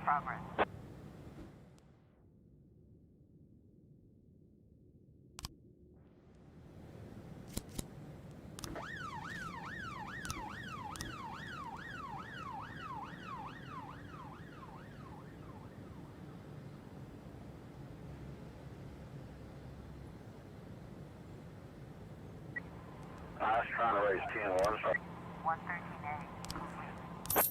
progress. I was trying to raise 10-1, so 113A, complete.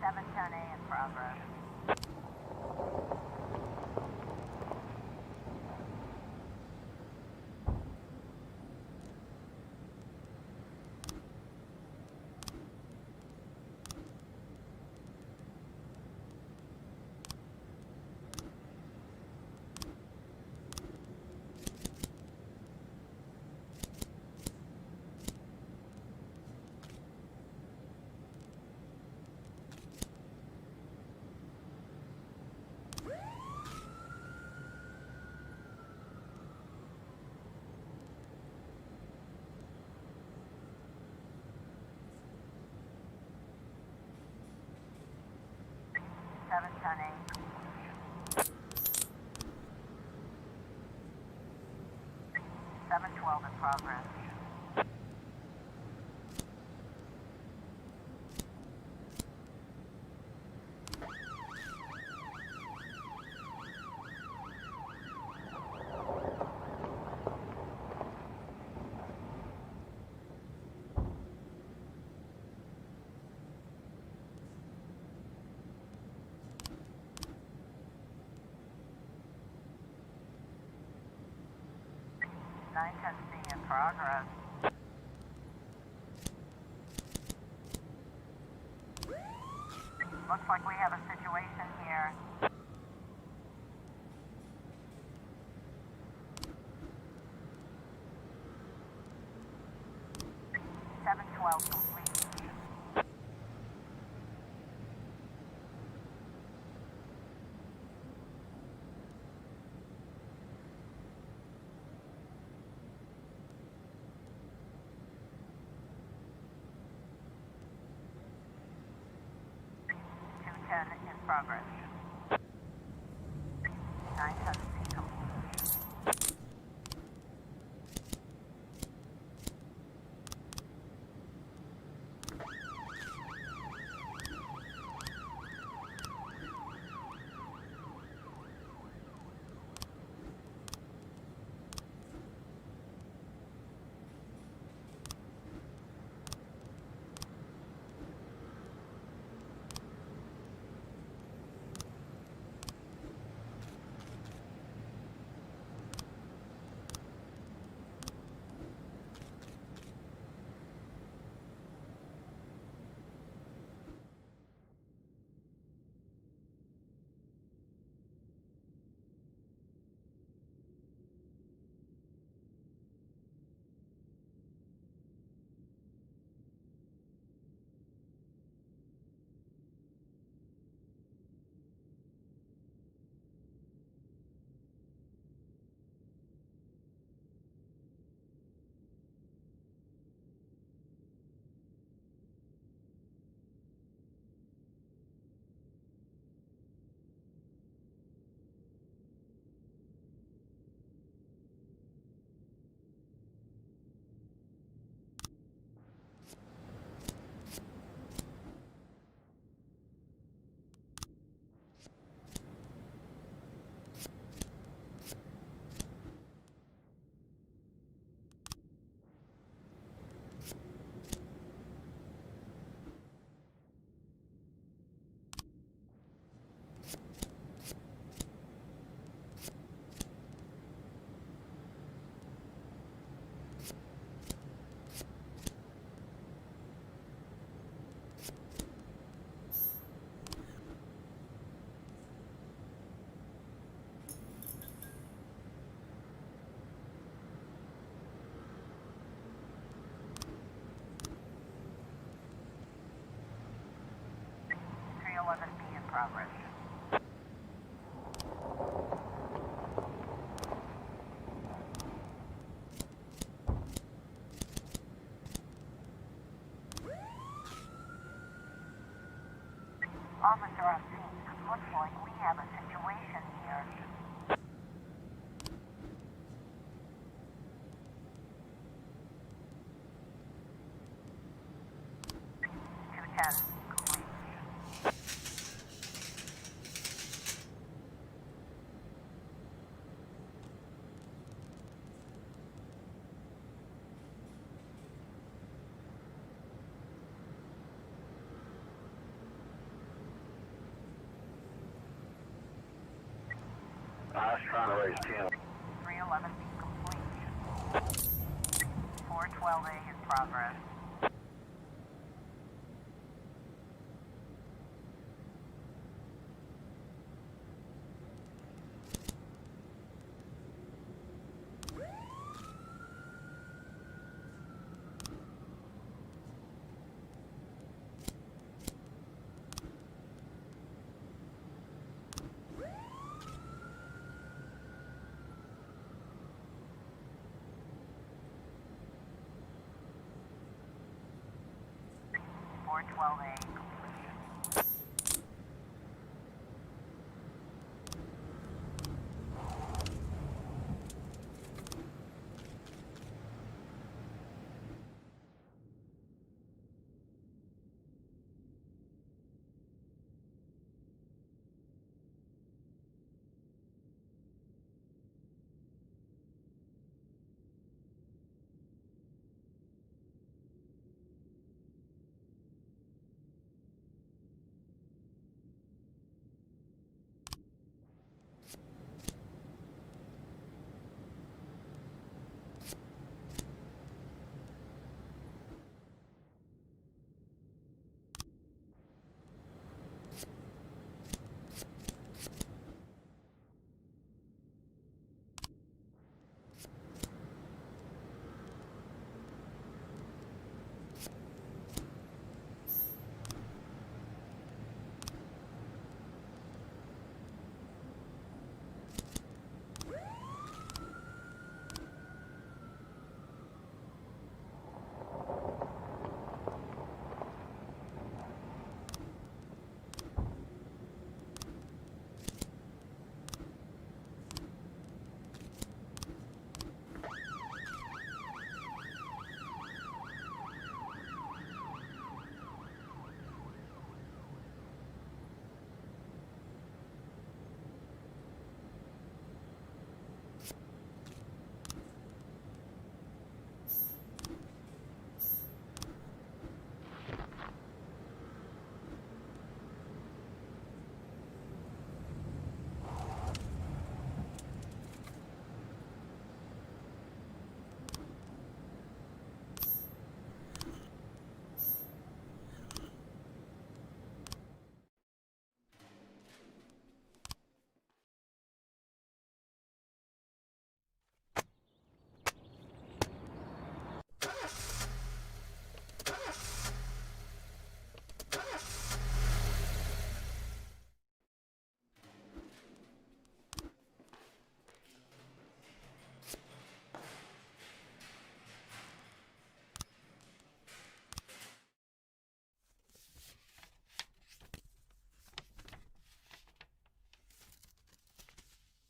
Seven 10A in progress. Seven 10A. 712 in progress. Nine 10C in progress. Looks like we have a situation here. 712 complete. In progress. 9 10C complete. Progress. Officer on scene. Looks like we have a situation here. 210, complete. I was trying to raise 10. 311, complete. 412A in progress. Four 12A complete.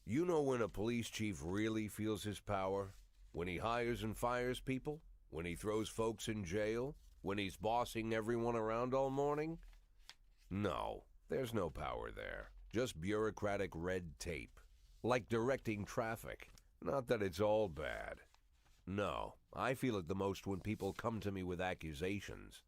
You know when a police chief really feels his power? When he hires and fires people? When he throws folks in jail? When he's bossing everyone around all morning? No, there's no power there. Just bureaucratic red tape. Like directing traffic. Not that it's all bad. No, I feel it the most when people come to me with accusations.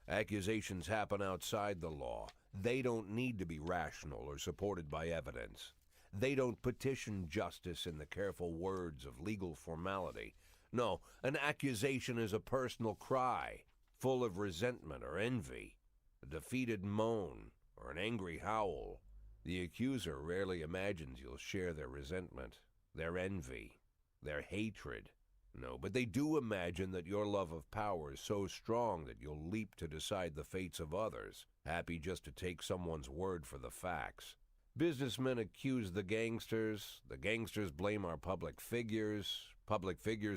Accusations happen outside the law. They don't need to be rational or supported by evidence. They don't petition justice in the careful words of legal formality. No, an accusation is a personal cry, full of resentment or envy, a defeated moan, or an angry howl. The accuser rarely imagines you'll share their resentment, their envy, their hatred. No, but they do imagine that your love of power is so strong that you'll leap to decide the fates of others, happy just to take someone's word for the facts. Businessmen accuse the gangsters blame our public figures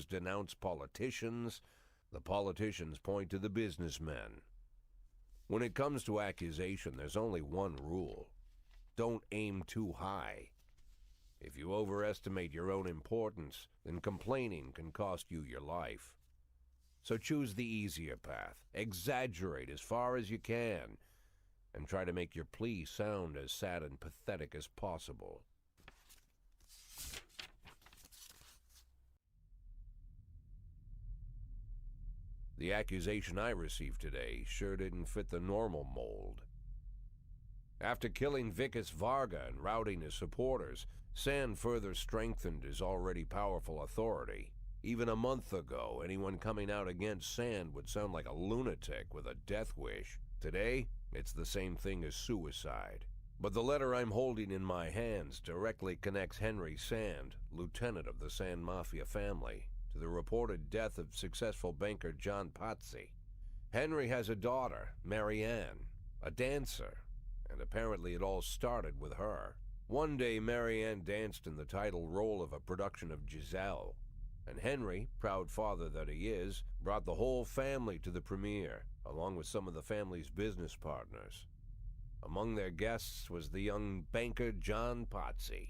denounce politicians, the politicians point to the businessmen. When it comes to accusation, there's only one rule. Don't aim too high. If you overestimate your own importance, then complaining can cost you your life. So choose the easier path. Exaggerate as far as you can, and try to make your plea sound as sad and pathetic as possible. The accusation I received today sure didn't fit the normal mold. After killing Vikas Varga and routing his supporters, Sand further strengthened his already powerful authority. Even a month ago, anyone coming out against Sand would sound like a lunatic with a death wish. Today, it's the same thing as suicide. But the letter I'm holding in my hands directly connects Henry Sand, lieutenant of the Sand Mafia family, to the reported death of successful banker John Pazzi. Henry has a daughter, Marianne, a dancer, and apparently it all started with her. One day, Marianne danced in the title role of a production of Giselle, and Henry, proud father that he is, brought the whole family to the premiere, along with some of the family's business partners. Among their guests was the young banker John Pazzi.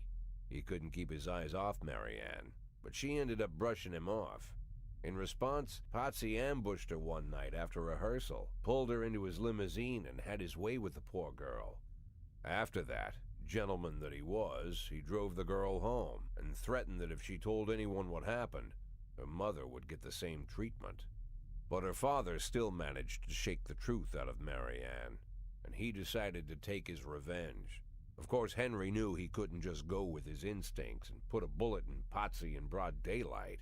He couldn't keep his eyes off Marianne, but she ended up brushing him off. In response, Pazzi ambushed her one night after rehearsal, pulled her into his limousine, and had his way with the poor girl. After that, gentleman that he was, he drove the girl home and threatened that if she told anyone what happened, her mother would get the same treatment. But her father still managed to shake the truth out of Marianne, and he decided to take his revenge. Of course, Henry knew he couldn't just go with his instincts and put a bullet in Pazzi in broad daylight.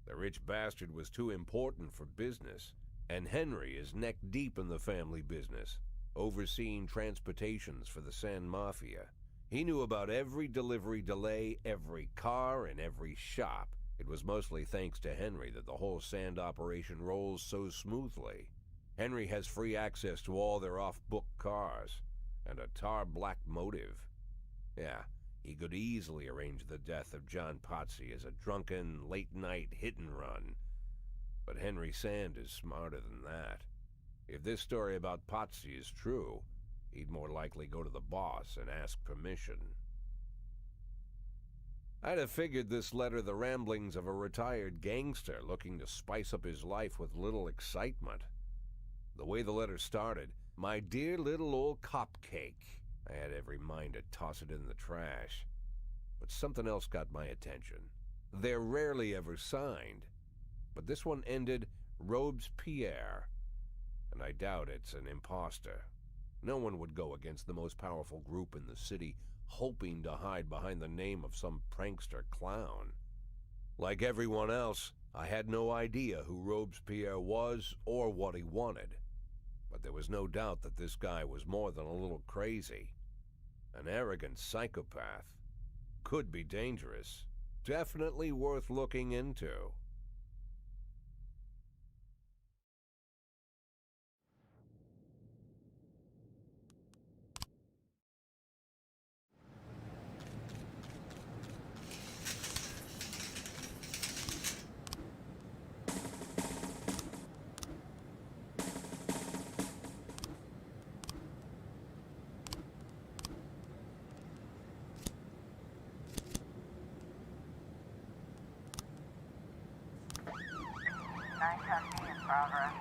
The rich bastard was too important for business, and Henry is neck-deep in the family business, overseeing transportations for the Sand Mafia. He knew about every delivery delay, every car, and every shop. It was mostly thanks to Henry that the whole Sand operation rolls so smoothly. Henry has free access to all their off-book cars, and a tar-black motive. Yeah, he could easily arrange the death of John Pazzi as a drunken, late-night hit-and-run. But Henry Sand is smarter than that. If this story about Pazzi is true, he'd more likely go to the boss and ask permission. I'd have figured this letter the ramblings of a retired gangster looking to spice up his life with little excitement. The way the letter started, "My dear little old cupcake," I had every mind to toss it in the trash. But something else got my attention. They're rarely ever signed, but this one ended Robespierre, and I doubt it's an imposter. No one would go against the most powerful group in the city, hoping to hide behind the name of some prankster clown. Like everyone else, I had no idea who Robespierre was or what he wanted. But there was no doubt that this guy was more than a little crazy. An arrogant psychopath. Could be dangerous. Definitely worth looking into. Nice hunting in progress.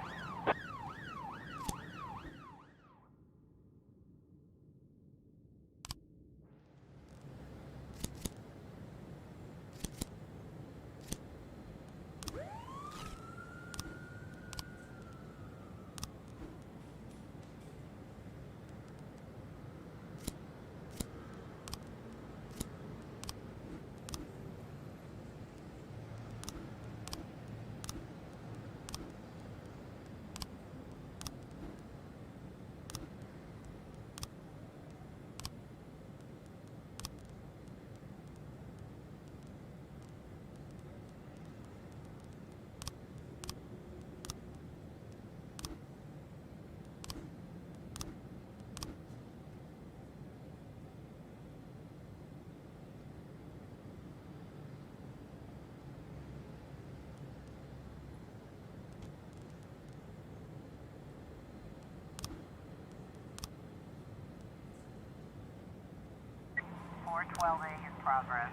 412A in progress.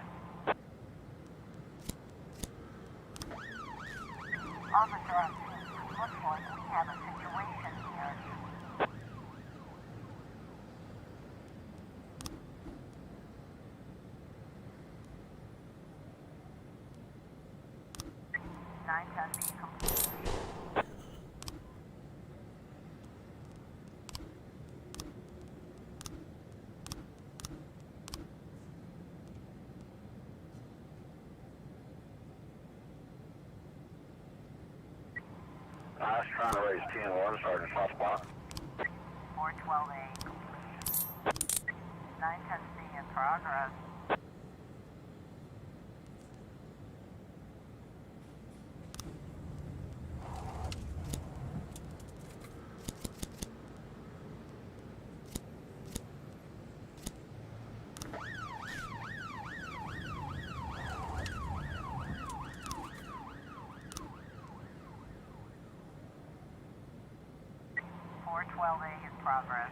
Officer on scene. Looks like we have a situation here. Nine ten B complete. I was trying to raise 10-1, Sergeant Softball. 412A complete. 910C in progress. Four 12A in progress.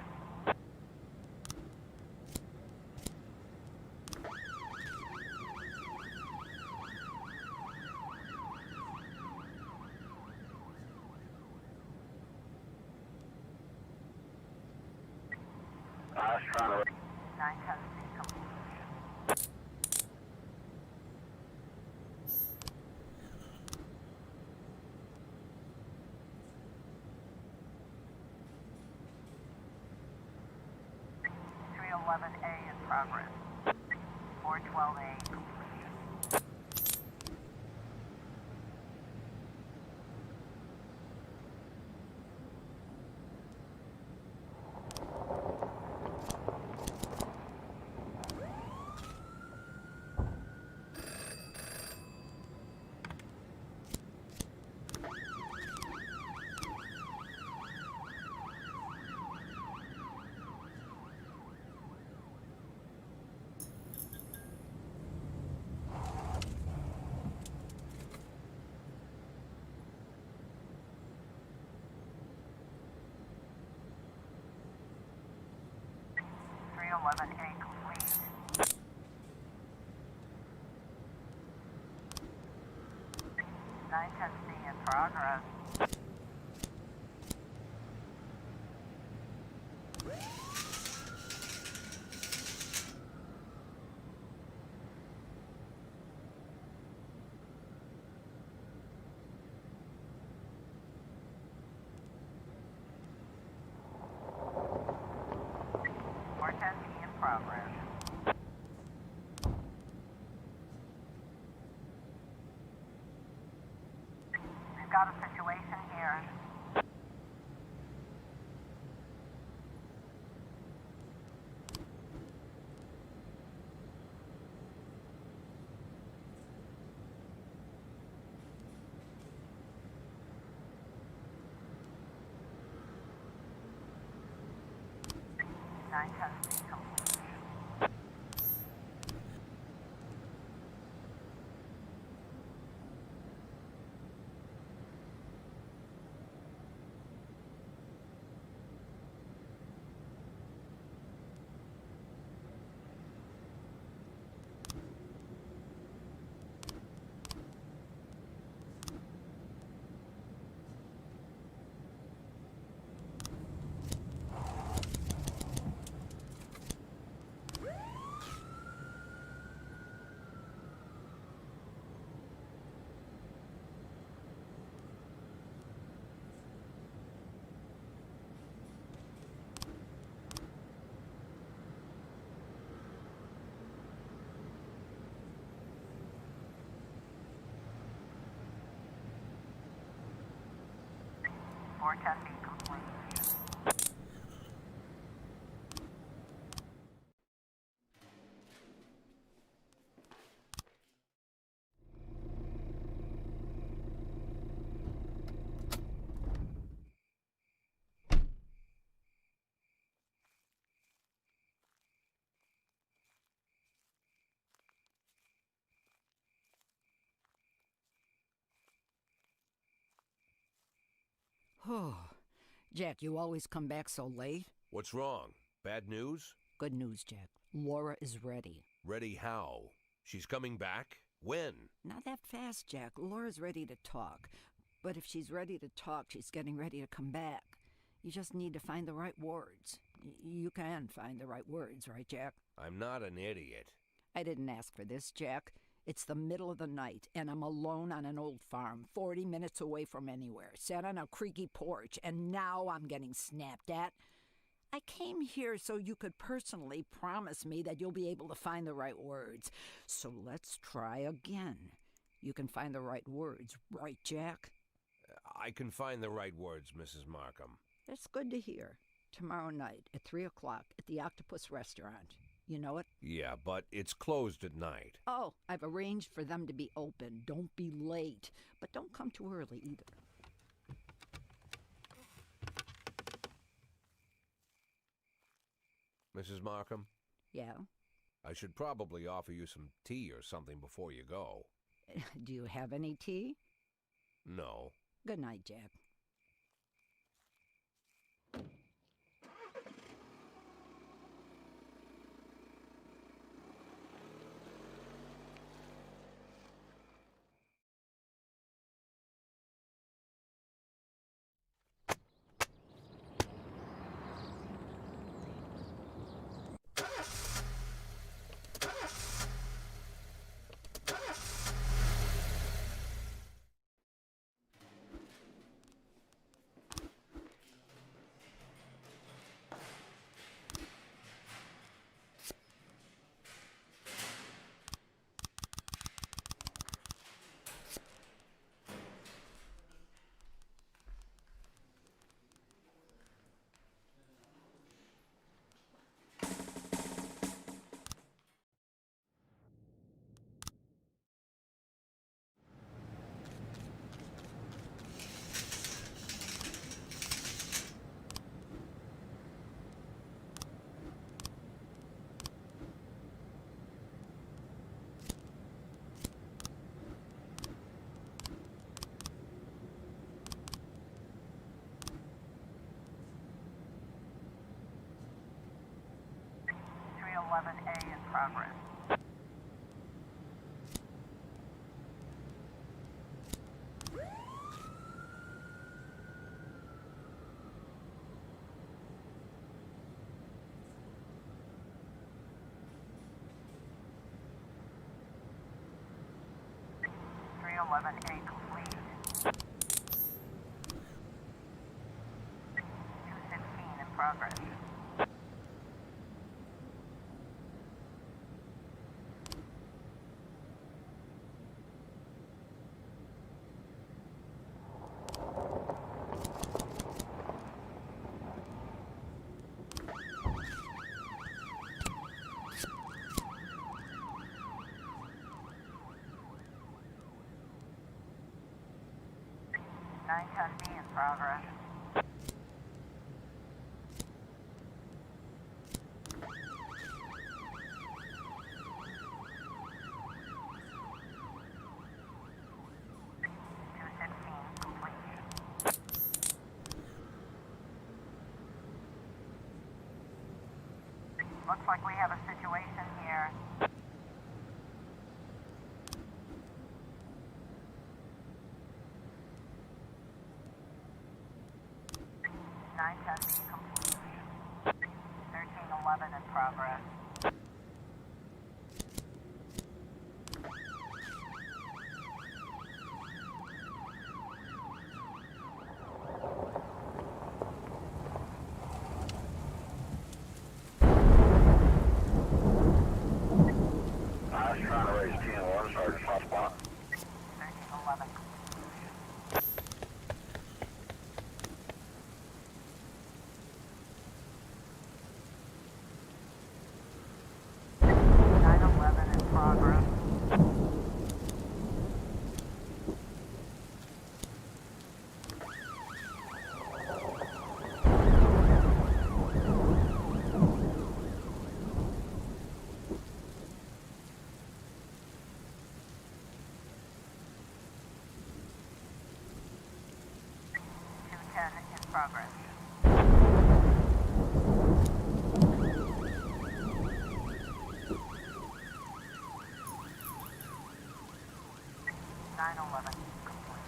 I was trying to raise 910C complete. A in progress. 412A complete. A complete. 910C in progress. Progress. We've got a situation here. Nine testing complete. Four testing complete. Oh, Jack, you always come back so late. What's wrong? Bad news? Good news, Jack. Laura is ready. Ready how? She's coming back? When? Not that fast, Jack. Laura's ready to talk. But if she's ready to talk, she's getting ready to come back. You just need to find the right words. You can find the right words, right, Jack? I'm not an idiot. I didn't ask for this, Jack. It's the middle of the night, and I'm alone on an old farm, 40 minutes away from anywhere, sat on a creaky porch, and now I'm getting snapped at. I came here so you could personally promise me that you'll be able to find the right words. So let's try again. You can find the right words, right, Jack? I can find the right words, Mrs. Markham. That's good to hear. Tomorrow night at 3 o'clock at the Octopus Restaurant. You know it? Yeah, but it's closed at night. Oh, I've arranged for them to be open. Don't be late. But don't come too early either. Mrs. Markham, Yeah? I should probably offer you some tea or something before you go. Do you have any tea? No. Good night, Jack. A in progress. A complete. 216 in progress. B in progress. Looks like we have a situation here. B complete. 1311 in progress. I was trying to raise 10-1, Sergeant Soft Spot. 1311. Progress. In progress. 911 complete.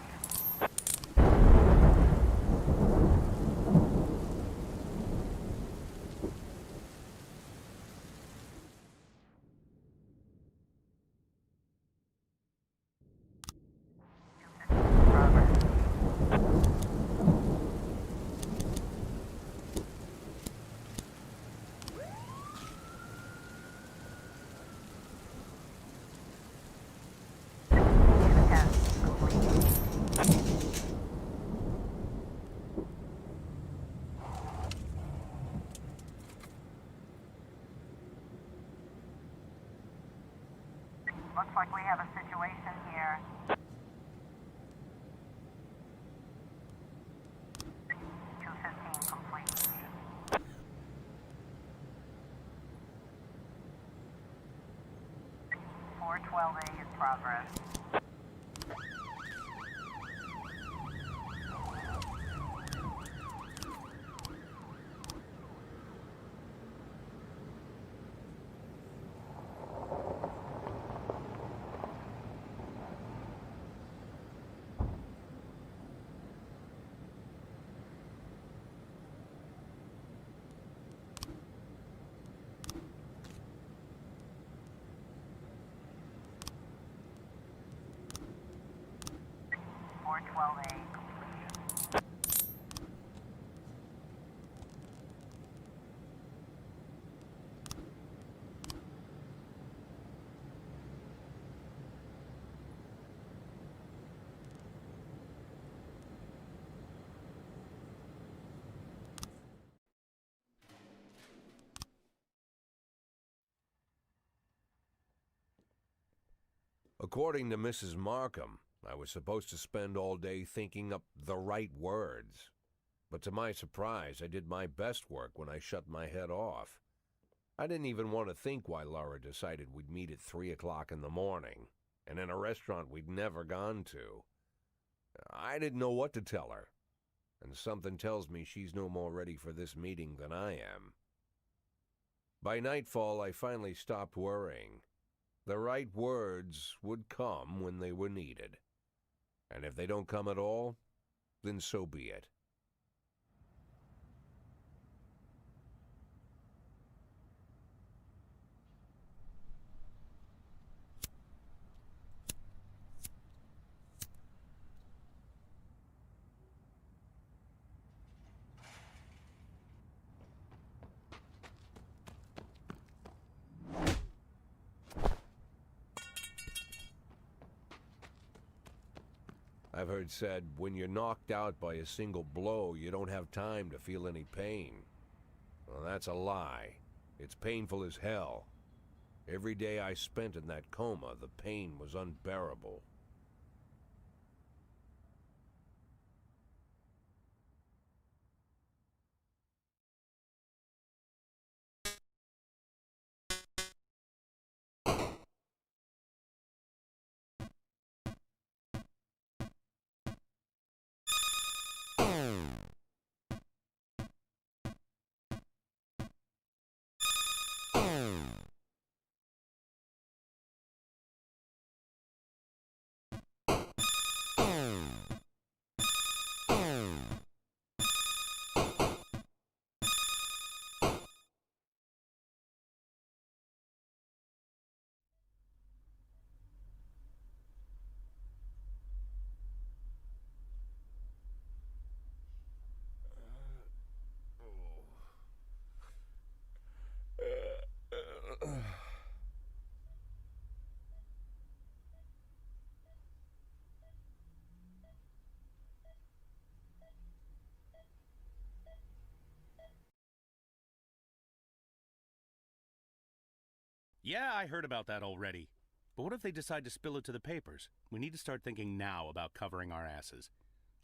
Looks like we have a situation here. 215 complete. 412A is progress. Four 12A completion. According to Mrs. Markham, I was supposed to spend all day thinking up the right words. But to my surprise, I did my best work when I shut my head off. I didn't even want to think why Laura decided we'd meet at 3 o'clock in the morning, and in a restaurant we'd never gone to. I didn't know what to tell her, and something tells me she's no more ready for this meeting than I am. By nightfall, I finally stopped worrying. The right words would come when they were needed. And if they don't come at all, then so be it. I've heard said, when you're knocked out by a single blow, you don't have time to feel any pain. Well, that's a lie. It's painful as hell. Every day I spent in that coma, the pain was unbearable. Yeah, I heard about that already. But what if they decide to spill it to the papers? We need to start thinking now about covering our asses.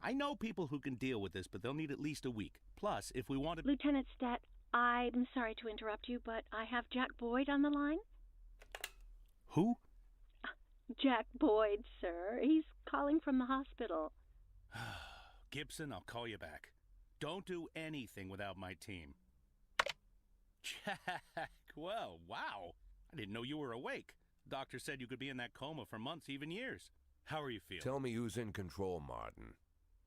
I know people who can deal with this, but they'll need at least a week. Plus, if we want to... Lieutenant Stat, I'm sorry to interrupt you, but I have Jack Boyd on the line. Who? Jack Boyd, sir. He's calling from the hospital. Gibson, I'll call you back. Don't do anything without my team. Jack, well, wow. I didn't know you were awake. Doctor said you could be in that coma for months, even years. How are you feeling? Tell me who's in control, Martin.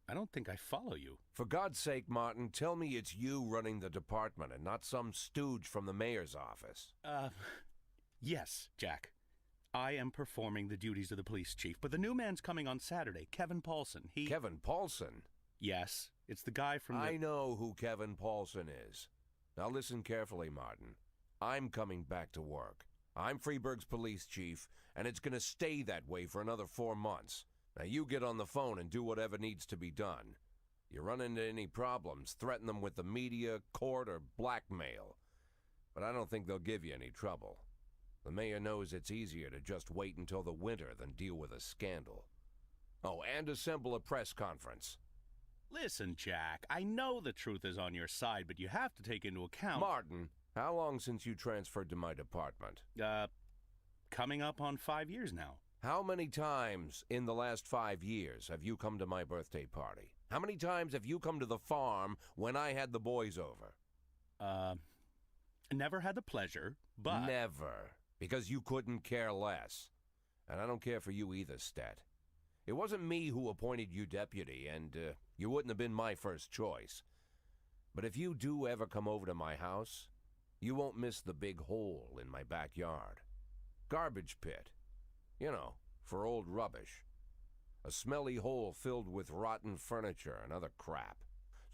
I don't think I follow you. For God's sake, Martin, tell me it's you running the department and not some stooge from the mayor's office. Yes, Jack. I am performing the duties of the police chief, but the new man's coming on Saturday, Kevin Paulson. Kevin Paulson? Yes, it's the guy from the... I know who Kevin Paulson is. Now listen carefully, Martin. I'm coming back to work. I'm Freeburg's police chief, and it's going to stay that way for another 4 months. Now you get on the phone and do whatever needs to be done. You run into any problems, threaten them with the media, court, or blackmail. But I don't think they'll give you any trouble. The mayor knows it's easier to just wait until the winter than deal with a scandal. Oh, and assemble a press conference. Listen, Jack, I know the truth is on your side, but you have to take into account... Martin, how long since you transferred to my department? Coming up on 5 years now. How many times in the last 5 years have you come to my birthday party? How many times have you come to the farm when I had the boys over? Never had the pleasure, but... Never. Because you couldn't care less. And I don't care for you either, Stet. It wasn't me who appointed you deputy, and you wouldn't have been my first choice. But if you do ever come over to my house, you won't miss the big hole in my backyard. Garbage pit. You know, for old rubbish. A smelly hole filled with rotten furniture and other crap.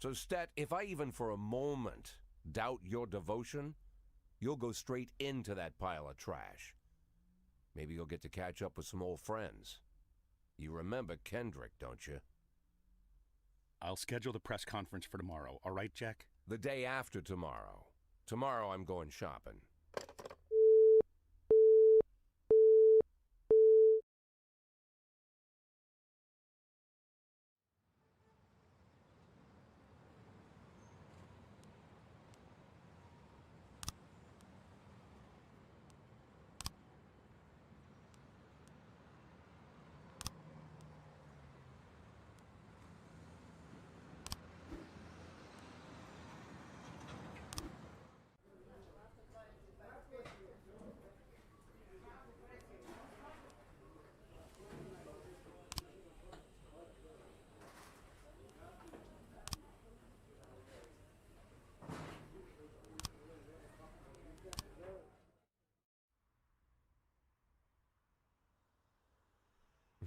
So, Stet, if I even for a moment doubt your devotion, you'll go straight into that pile of trash. Maybe you'll get to catch up with some old friends. You remember Kendrick, don't you? I'll schedule the press conference for tomorrow, all right, Jack? The day after tomorrow. Tomorrow I'm going shopping.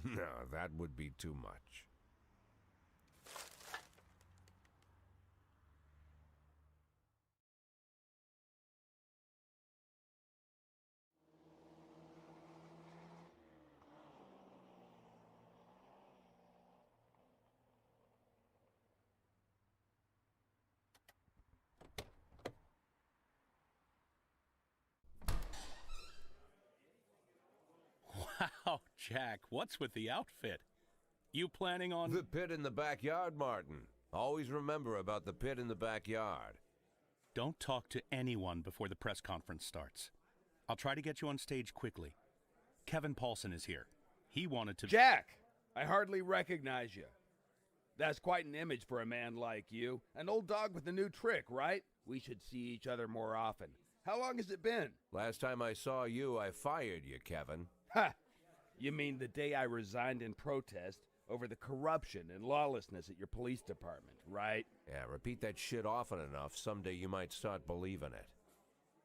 No, that would be too much. Wow, Jack, what's with the outfit? You planning on... The pit in the backyard, Martin. Always remember about the pit in the backyard. Don't talk to anyone before the press conference starts. I'll try to get you on stage quickly. Kevin Paulson is here. He wanted to... Jack! I hardly recognize you. That's quite an image for a man like you. An old dog with a new trick, right? We should see each other more often. How long has it been? Last time I saw you, I fired you, Kevin. Ha! You mean the day I resigned in protest over the corruption and lawlessness at your police department, right? Yeah, repeat that shit often enough, someday you might start believing it.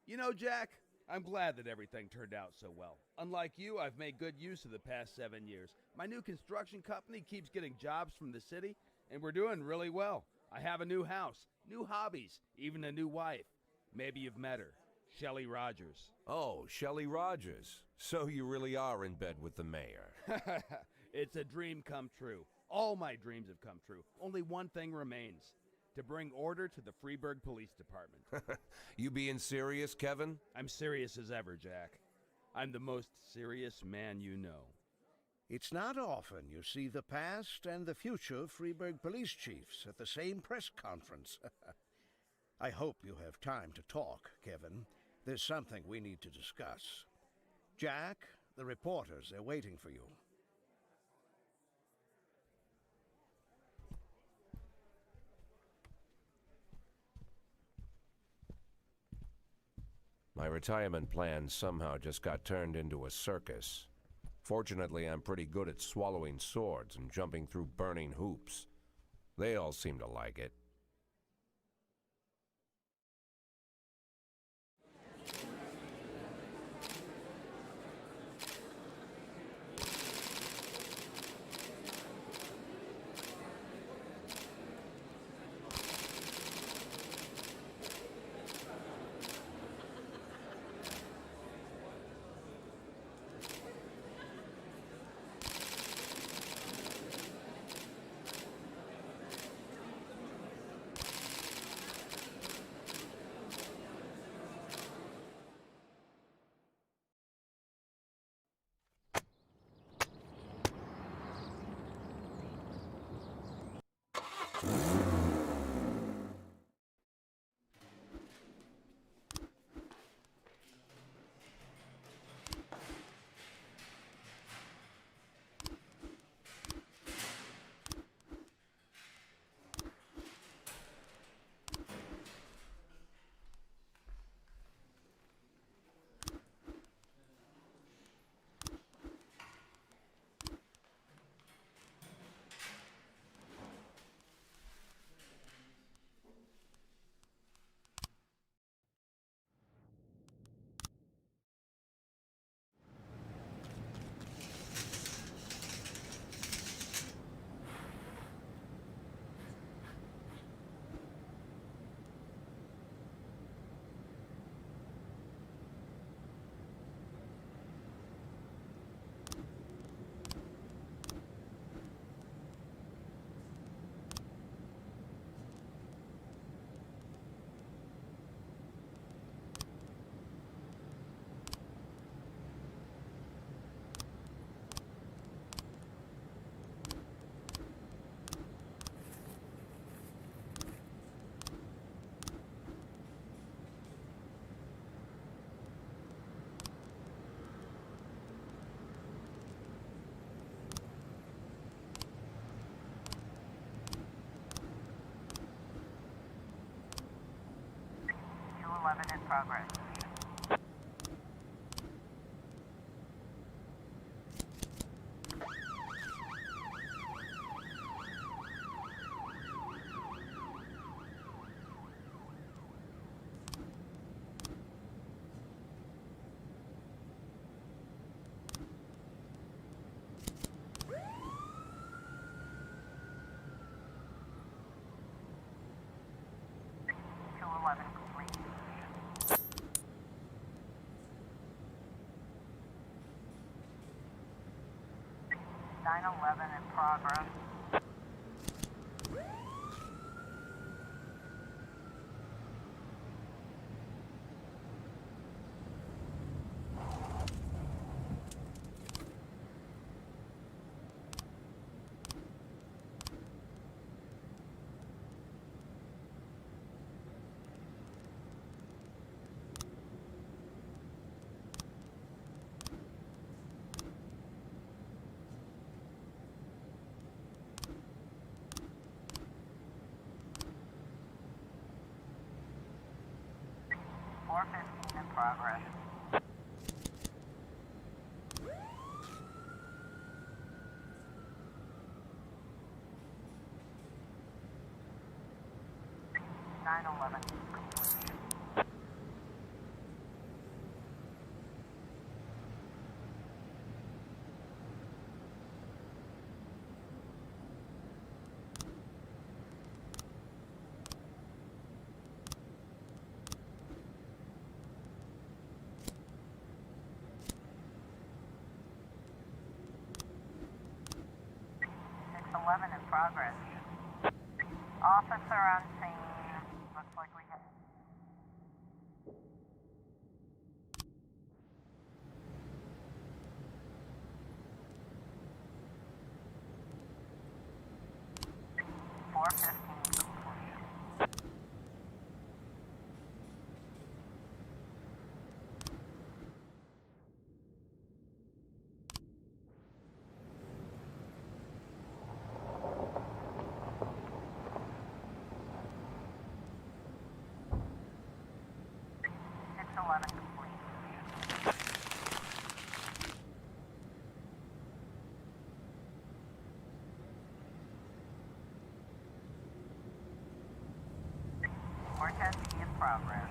You know, Jack, I'm glad that everything turned out so well. Unlike you, I've made good use of the past 7 years. My new construction company keeps getting jobs from the city, and we're doing really well. I have a new house, new hobbies, even a new wife. Maybe you've met her. Shelley Rogers. Oh, Shelley Rogers. So you really are in bed with the mayor. It's a dream come true. All my dreams have come true. Only one thing remains. To bring order to the Freeburg Police Department. You being serious, Kevin? I'm serious as ever, Jack. I'm the most serious man you know. It's not often you see the past and the future Freeburg police chiefs at the same press conference. I hope you have time to talk, Kevin. There's something we need to discuss. Jack, the reporters are waiting for you. My retirement plan somehow just got turned into a circus. Fortunately, I'm pretty good at swallowing swords and jumping through burning hoops. They all seem to like it. In progress. Complete. 911 in progress. In progress. Nine 11. In progress. Officer on scene. Looks like we have. .415 complete. progress.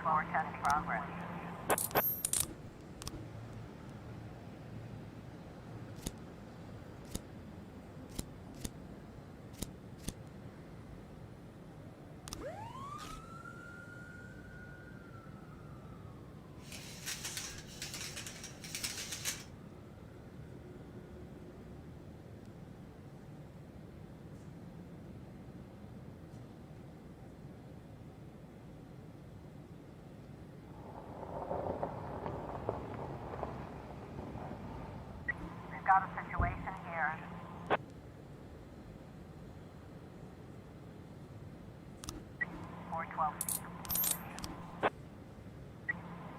More test progress. We've got a situation here. Four 12 feet.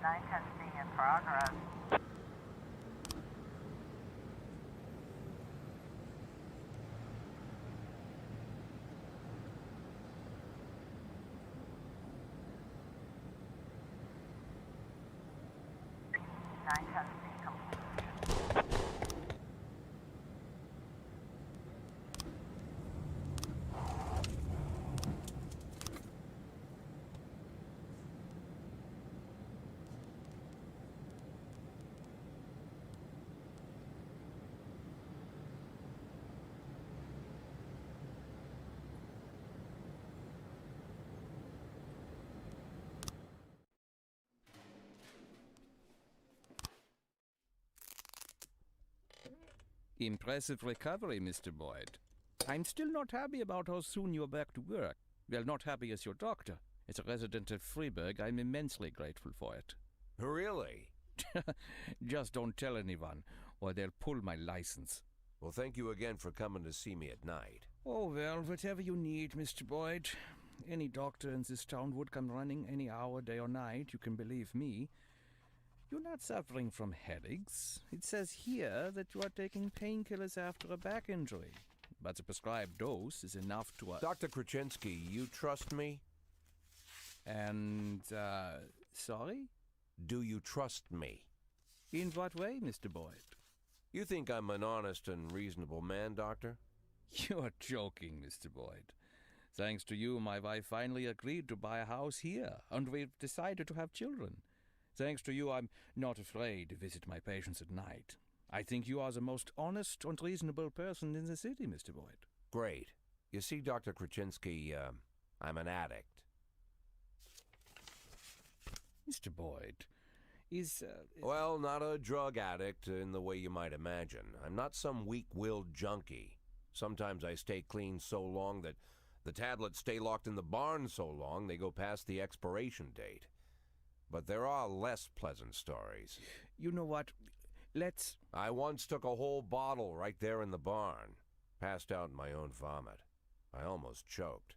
910C in progress. Nine 10C complete. Impressive recovery, Mr. Boyd. I'm still not happy about how soon you're back to work. Well, not happy as your doctor. As a resident of Freiburg, I'm immensely grateful for it. Really? Just don't tell anyone, or they'll pull my license. Well, thank you again for coming to see me at night. Oh, well, whatever you need, Mr. Boyd. Any doctor in this town would come running any hour, day or night, you can believe me. You're not suffering from headaches. It says here that you are taking painkillers after a back injury. But the prescribed dose is enough to... Dr. Krasinski, you trust me? And, sorry? Do you trust me? In what way, Mr. Boyd? You think I'm an honest and reasonable man, Doctor? You're joking, Mr. Boyd. Thanks to you, my wife finally agreed to buy a house here, and we've decided to have children. Thanks to you, I'm not afraid to visit my patients at night. I think you are the most honest and reasonable person in the city, Mr. Boyd. Great. You see, Dr. Krasinski, I'm an addict. Mr. Boyd, is... Well, not a drug addict in the way you might imagine. I'm not some weak-willed junkie. Sometimes I stay clean so long that the tablets stay locked in the barn so long they go past the expiration date. But there are less pleasant stories. You know what? Let's... I once took a whole bottle right there in the barn. Passed out in my own vomit. I almost choked.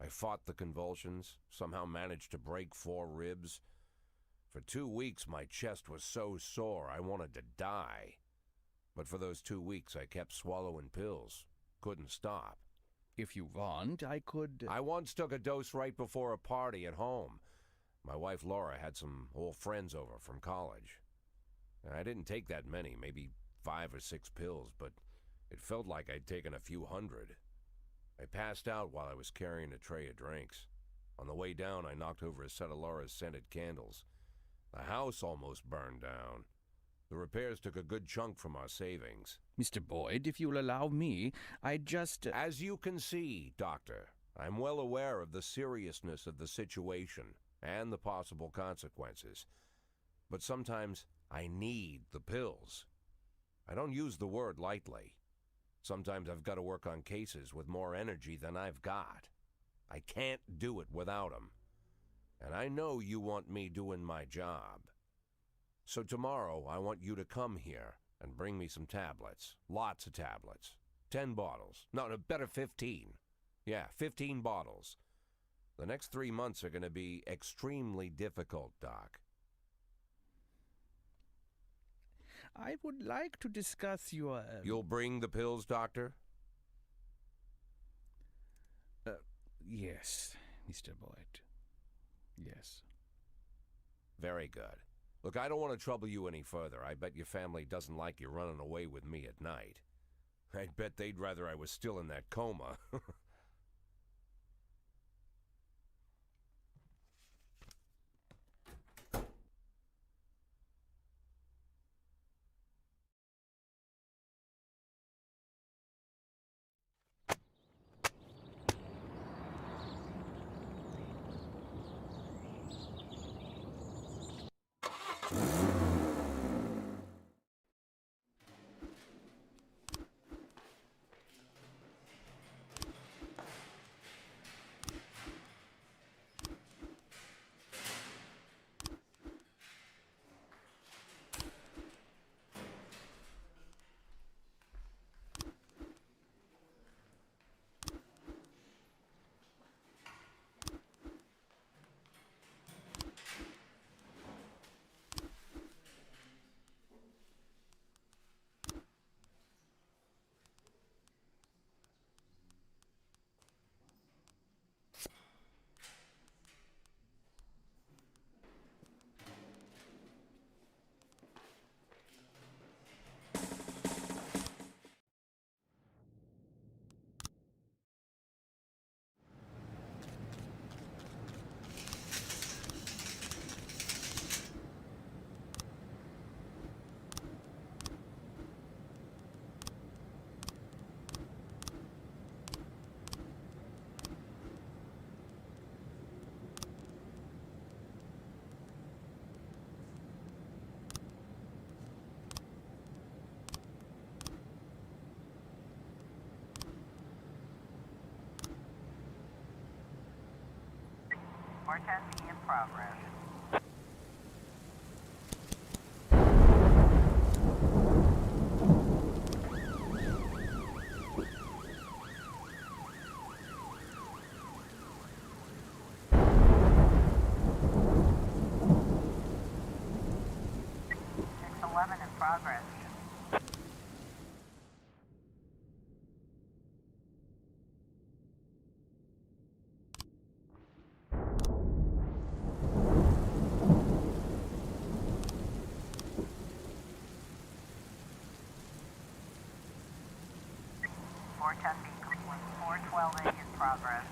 I fought the convulsions, somehow managed to break 4 ribs. For 2 weeks, my chest was so sore I wanted to die. But for those 2 weeks, I kept swallowing pills. Couldn't stop. If you want, I could... I once took a dose right before a party at home. My wife Laura had some old friends over from college. I didn't take that many, maybe 5 or 6 pills, but it felt like I'd taken a few hundred. I passed out while I was carrying a tray of drinks. On the way down, I knocked over a set of Laura's scented candles. The house almost burned down. The repairs took a good chunk from our savings. Mr. Boyd, if you'll allow me, I'd just... As you can see, Doctor, I'm well aware of the seriousness of the situation and the possible consequences. But sometimes I need the pills. I don't use the word lightly. Sometimes I've got to work on cases with more energy than I've got. I can't do it without them. And I know you want me doing my job. So tomorrow I want you to come here and bring me some tablets. Lots of tablets. 10 bottles. No, better 15. Yeah, 15 bottles. The next 3 months are going to be extremely difficult, Doc. I would like to discuss your... You'll bring the pills, Doctor? Yes, Mr. Boyd. Yes. Very good. Look, I don't want to trouble you any further. I bet your family doesn't like you running away with me at night. I bet they'd rather I was still in that coma. Or 10 in progress. In progress. Four 10 B complete. 412A in progress.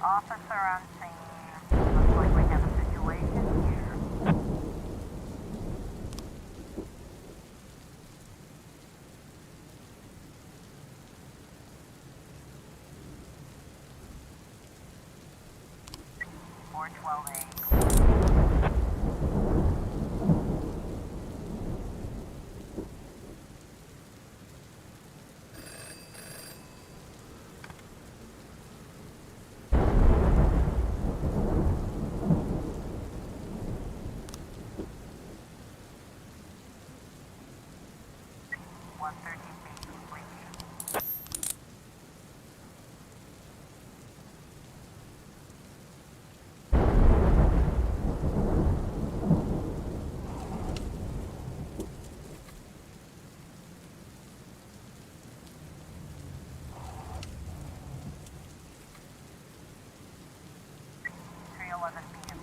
Officer on scene. Looks like we have a situation here. Four 12A.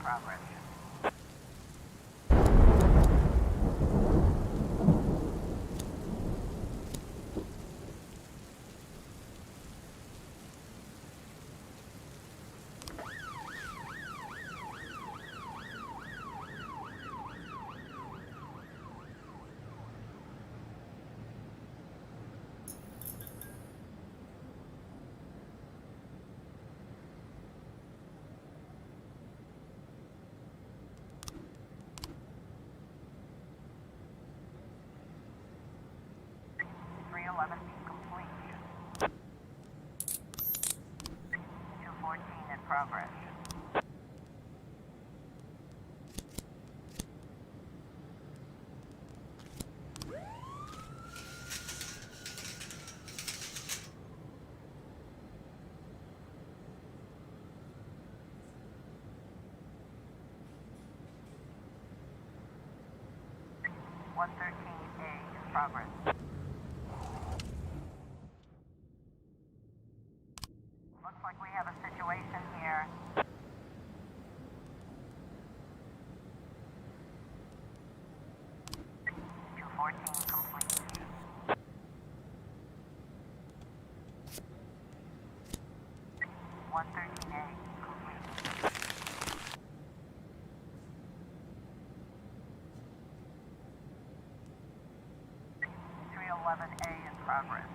Progress. 311B complete. 214 in progress. In progress. Looks like we have a situation here. .214 complete. .113A complete. .311A in progress.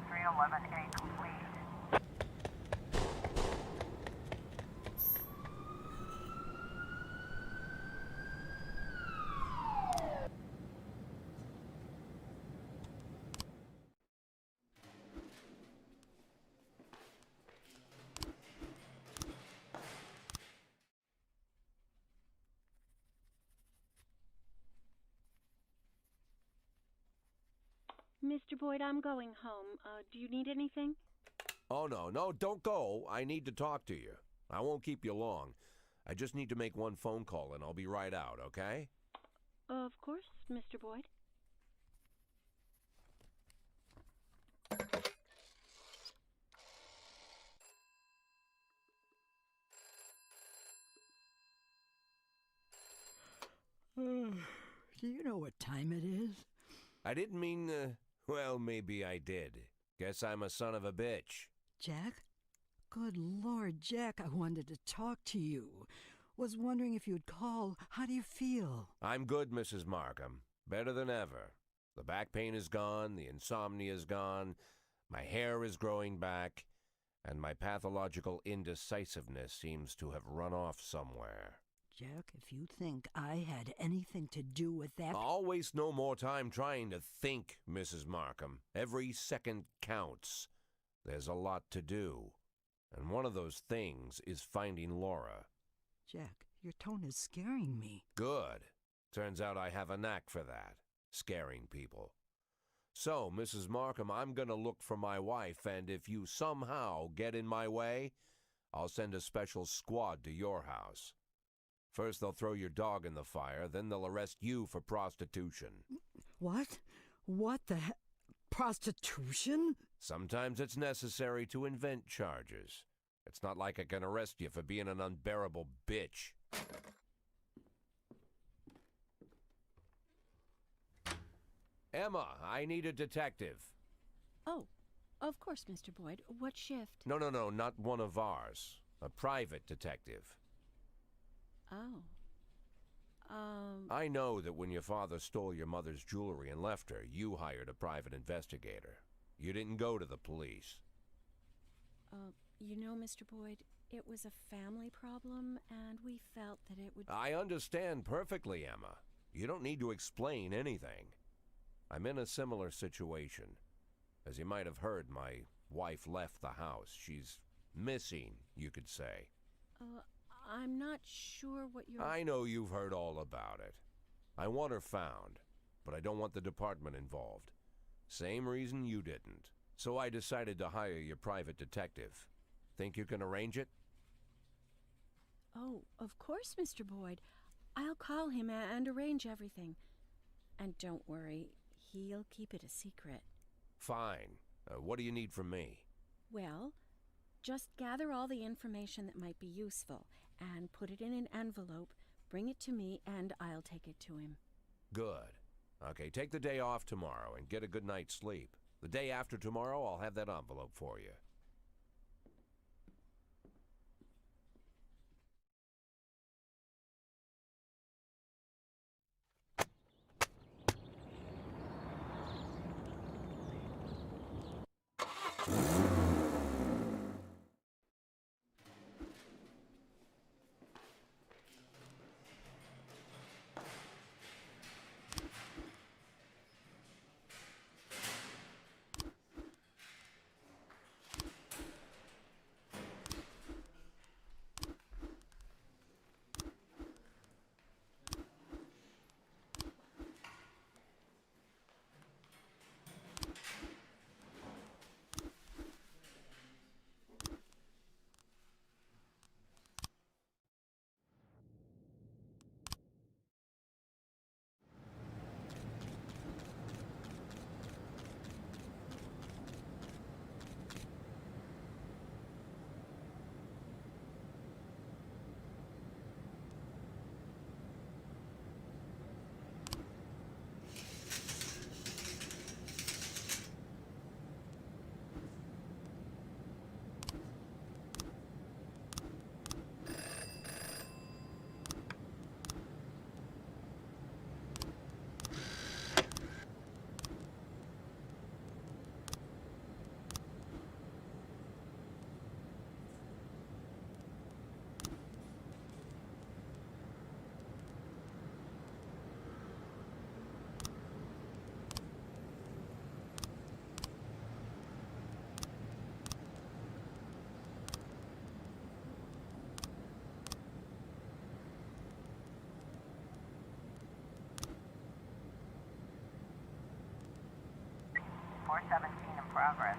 .311A complete. Mr. Boyd, I'm going home. Do you need anything? Oh, no, don't go. I need to talk to you. I won't keep you long. I just need to make one phone call and I'll be right out, okay? Of course, Mr. Boyd. Do you know what time it is? I didn't mean, well, maybe I did. Guess I'm a son of a bitch. Jack? Good Lord, Jack, I wanted to talk to you. Was wondering if you'd call. How do you feel? I'm good, Mrs. Markham. Better than ever. The back pain is gone, the insomnia is gone, my hair is growing back, and my pathological indecisiveness seems to have run off somewhere. Jack, if you think I had anything to do with that... I'll waste no more time trying to think, Mrs. Markham. Every second counts. There's a lot to do. And one of those things is finding Laura. Jack, your tone is scaring me. Good. Turns out I have a knack for that. Scaring people. So, Mrs. Markham, I'm gonna look for my wife, and if you somehow get in my way, I'll send a special squad to your house. First they'll throw your dog in the fire, then they'll arrest you for prostitution. What? What the he... Prostitution? Sometimes it's necessary to invent charges. It's not like I can arrest you for being an unbearable bitch. Emma, I need a detective. Oh, of course, Mr. Boyd. What shift? No, not one of ours. A private detective. Oh. I know that when your father stole your mother's jewelry and left her, you hired a private investigator. You didn't go to the police. You know, Mr. Boyd, It was a family problem, and we felt that it would... I understand perfectly, Emma. You don't need to explain anything. I'm in a similar situation. As you might have heard, my wife left the house. She's missing, you could say. I'm not sure what you're... I know you've heard all about it. I want her found, but I don't want the department involved. Same reason you didn't. So I decided to hire your private detective. Think you can arrange it? Oh, of course, Mr. Boyd. I'll call him and arrange everything. And don't worry, he'll keep it a secret. Fine. What do you need from me? Well, just gather all the information that might be useful and put it in an envelope, bring it to me, and I'll take it to him. Good. Okay, take the day off tomorrow and get a good night's sleep. The day after tomorrow, I'll have that envelope for you. .417 in progress.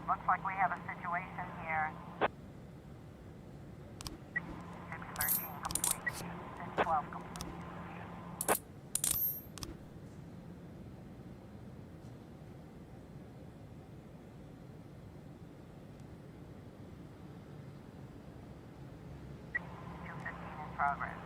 Looks like we have a situation here. 613 complete. 612 complete. In progress.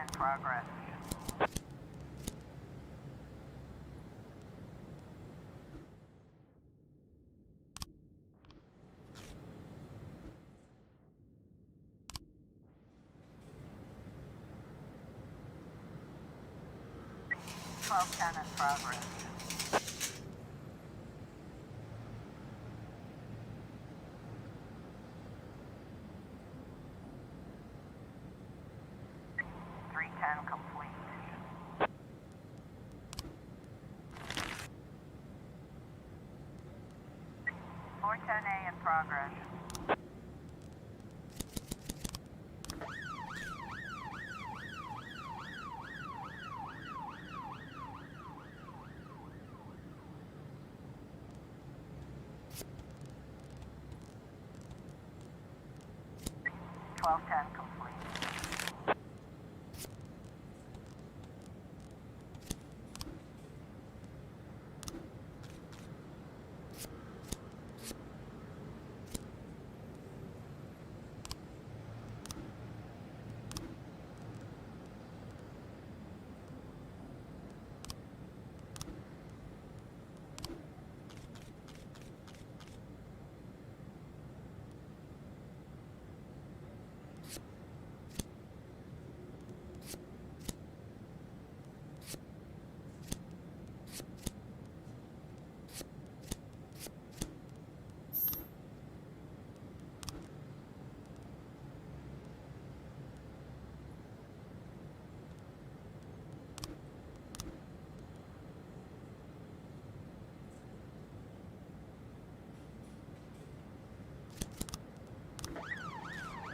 In progress. Ten in progress. Complete. 410A in progress. .1210 complete.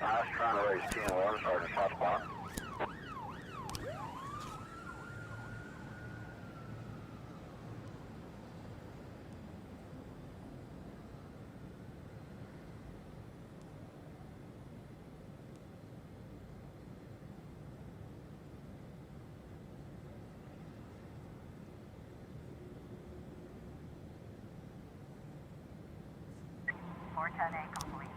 I was trying to raise 10 1, Sergeant Hotspot. .410A complete.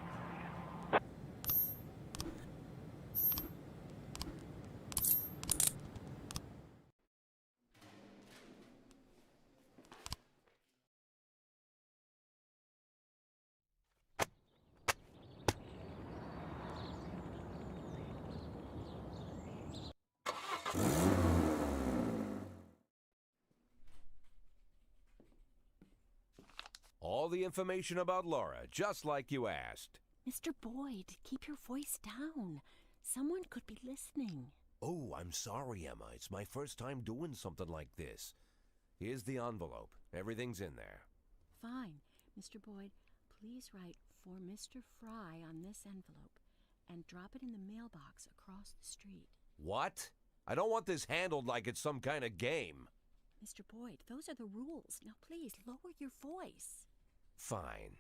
All the information about Laura, just like you asked. Mr. Boyd, keep your voice down. Someone could be listening. Oh, I'm sorry, Emma. It's my first time doing something like this. Here's the envelope. Everything's in there. Fine. Mr. Boyd, please write for Mr. Fry on this envelope and drop it in the mailbox across the street. What? I don't want this handled like it's some kind of game. Mr. Boyd, those are the rules. Now please lower your voice. Fine.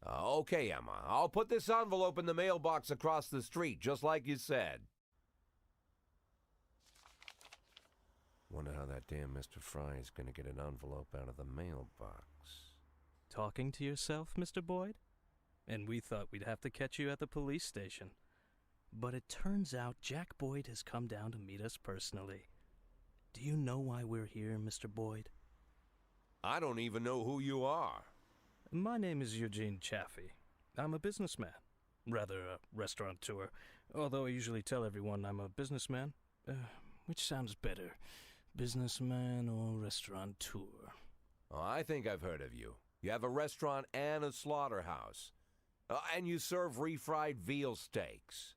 Okay, Emma. I'll put this envelope in the mailbox across the street, just like you said. Wonder how that damn Mr. Fry is going to get an envelope out of the mailbox. Talking to yourself, Mr. Boyd? And we thought we'd have to catch you at the police station. But it turns out Jack Boyd has come down to meet us personally. Do you know why we're here, Mr. Boyd? I don't even know who you are. My name is Eugene Chaffee. I'm a businessman. Rather, a restaurateur. Although I usually tell everyone I'm a businessman. Which sounds better? Businessman or restaurateur? Oh, I think I've heard of you. You have a restaurant and a slaughterhouse. And you serve refried veal steaks.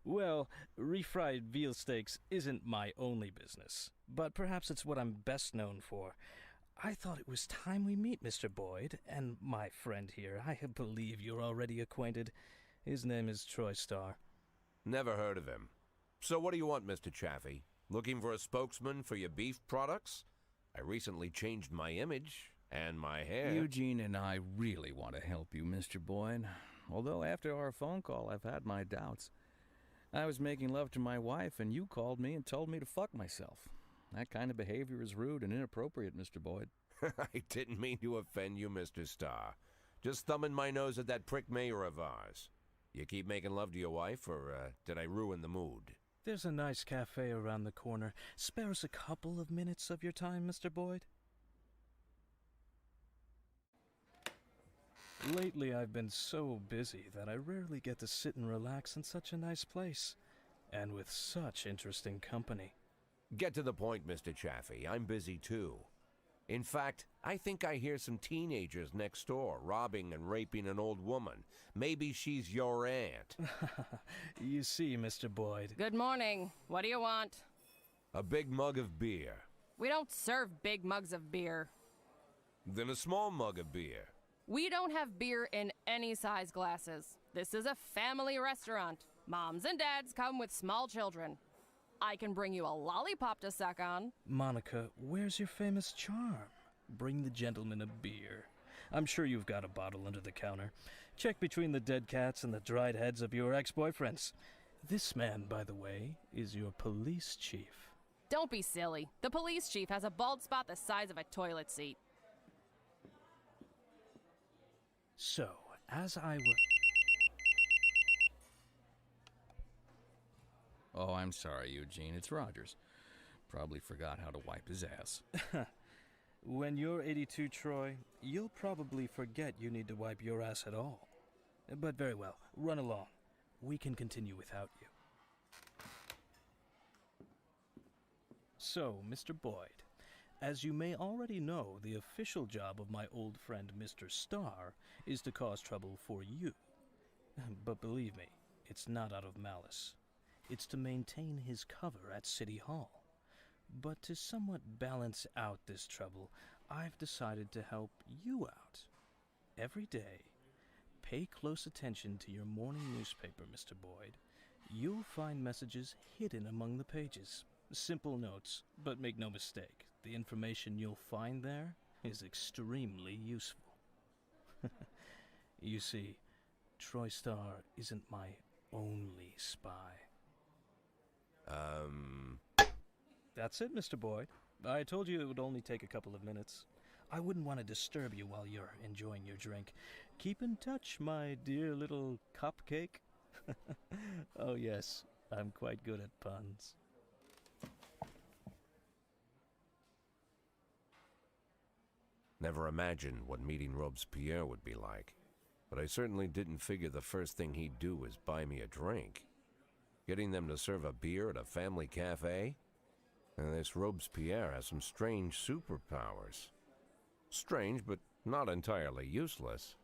Well, refried veal steaks isn't my only business. But perhaps it's what I'm best known for. I thought it was time we meet Mr. Boyd, and my friend here. I believe you're already acquainted. His name is Troy Starr. Never heard of him. So what do you want, Mr. Chaffee? Looking for a spokesman for your beef products? I recently changed my image and my hair. Eugene and I really want to help you, Mr. Boyd. Although after our phone call, I've had my doubts. I was making love to my wife, and you called me and told me to fuck myself. That kind of behavior is rude and inappropriate, Mr. Boyd. I didn't mean to offend you, Mr. Starr. Just thumbing my nose at that prick mayor of ours. You keep making love to your wife, or did I ruin the mood? There's a nice cafe around the corner. Spare us a couple of minutes of your time, Mr. Boyd. Lately, I've been so busy that I rarely get to sit and relax in such a nice place, and with such interesting company. Get to the point, Mr. Chaffee. I'm busy too. In fact, I think I hear some teenagers next door robbing and raping an old woman. Maybe she's your aunt. You see, Mr. Boyd. Good morning. What do you want? A big mug of beer. We don't serve big mugs of beer. Then a small mug of beer. We don't have beer in any size glasses. This is a family restaurant. Moms and dads come with small children. I can bring you a lollipop to suck on. Monica, where's your famous charm? Bring the gentleman a beer. I'm sure you've got a bottle under the counter. Check between the dead cats and the dried heads of your ex-boyfriends. This man, by the way, is your police chief. Don't be silly. The police chief has a bald spot the size of a toilet seat. So, as I was... Oh, I'm sorry, Eugene. It's Rogers. Probably forgot how to wipe his ass. When you're 82, Troy, you'll probably forget you need to wipe your ass at all. But very well, run along. We can continue without you. So, Mr. Boyd, as you may already know, the official job of my old friend Mr. Starr is to cause trouble for you. But believe me, it's not out of malice. It's to maintain his cover at City Hall. But to somewhat balance out this trouble, I've decided to help you out. Every day, pay close attention to your morning newspaper, Mr. Boyd. You'll find messages hidden among the pages. Simple notes, but make no mistake, the information you'll find there is extremely useful. You see, Troy Starr isn't my only spy. That's it, Mr. Boyd. I told you it would only take a couple of minutes. I wouldn't want to disturb you while you're enjoying your drink. Keep in touch, my dear little cupcake. Oh yes, I'm quite good at puns. Never imagined what meeting Robespierre would be like. But I certainly didn't figure the first thing he'd do was buy me a drink. Getting them to serve a beer at a family cafe? And this Robespierre has some strange superpowers. Strange, but not entirely useless.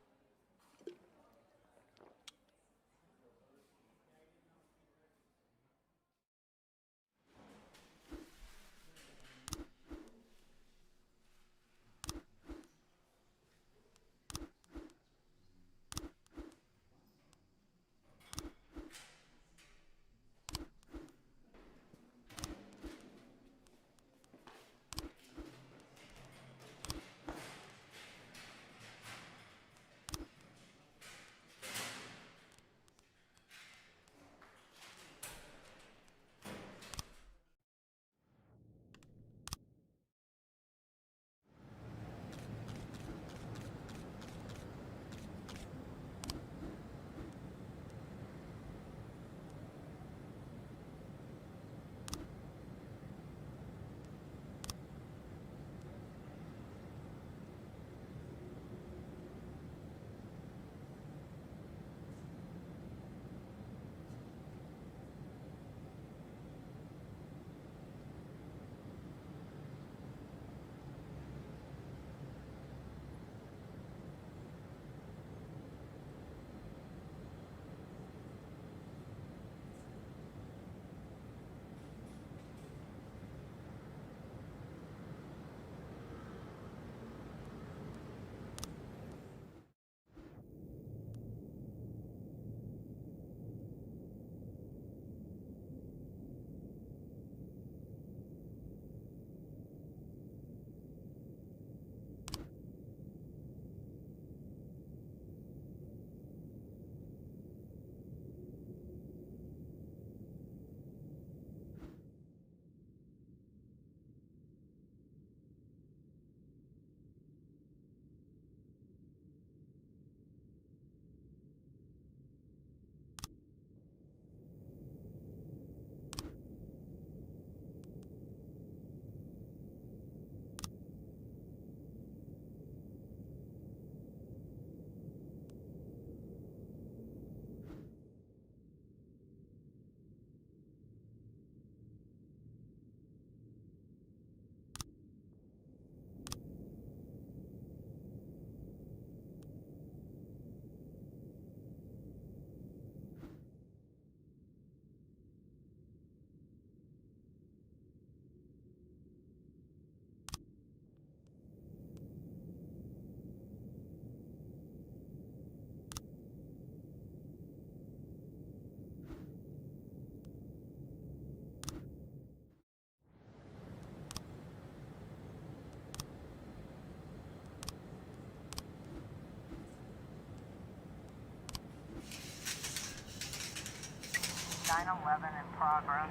911 in progress.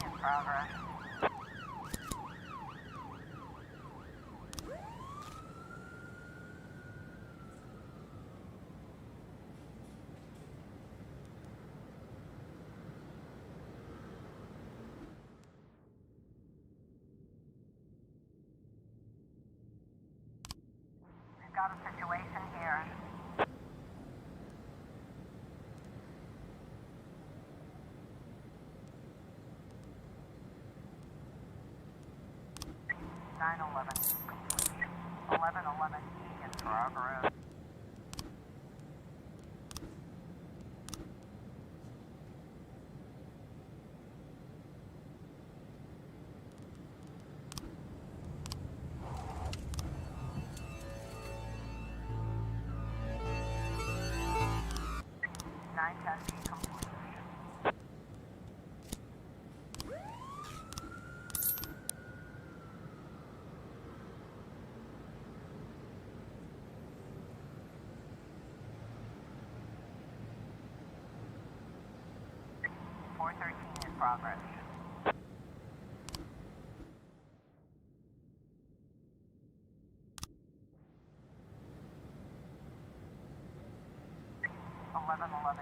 In progress. We've got a situation here. Nine 11 complete. 1111E in progress. Nine 10B complete. In progress. Eleven complete.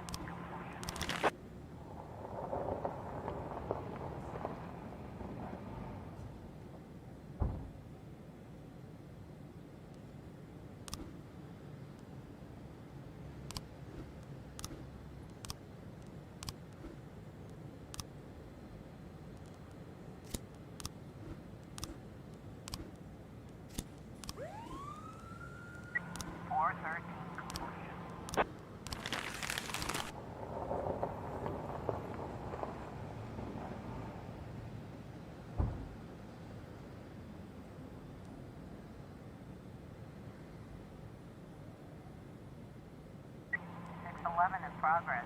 In progress.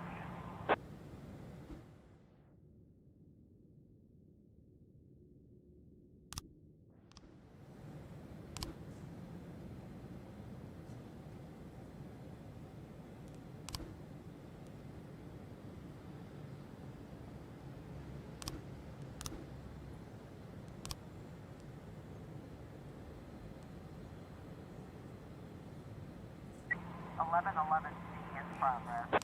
Eleven C in progress.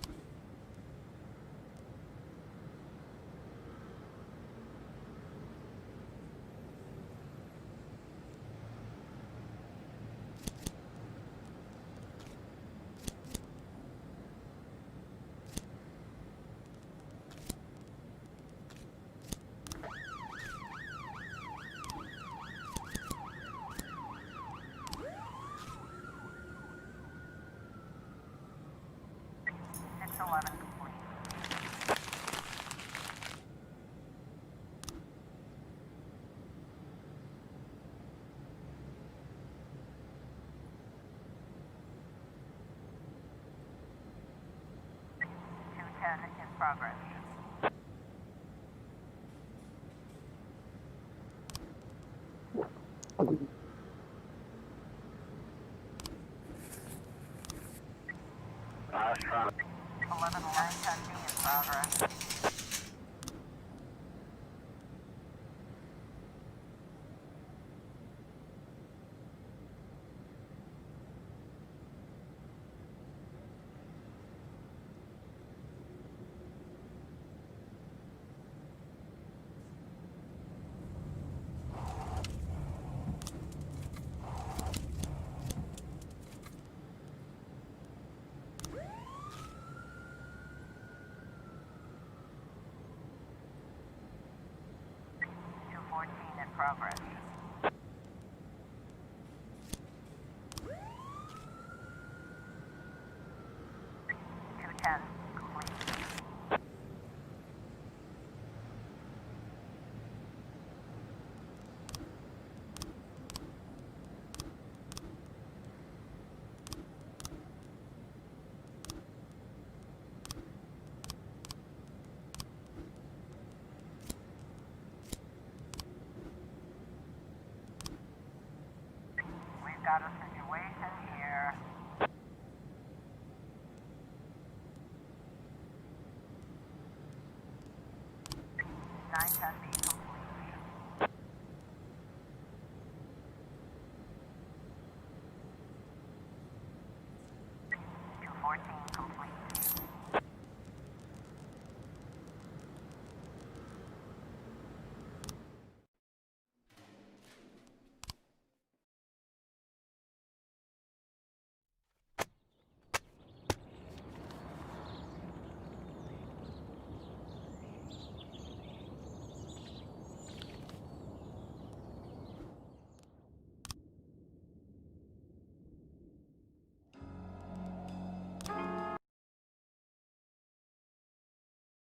In progress. Trying 1110B in progress. In progress. 910 complete. We've got a situation here. Nine ten be complete. 214.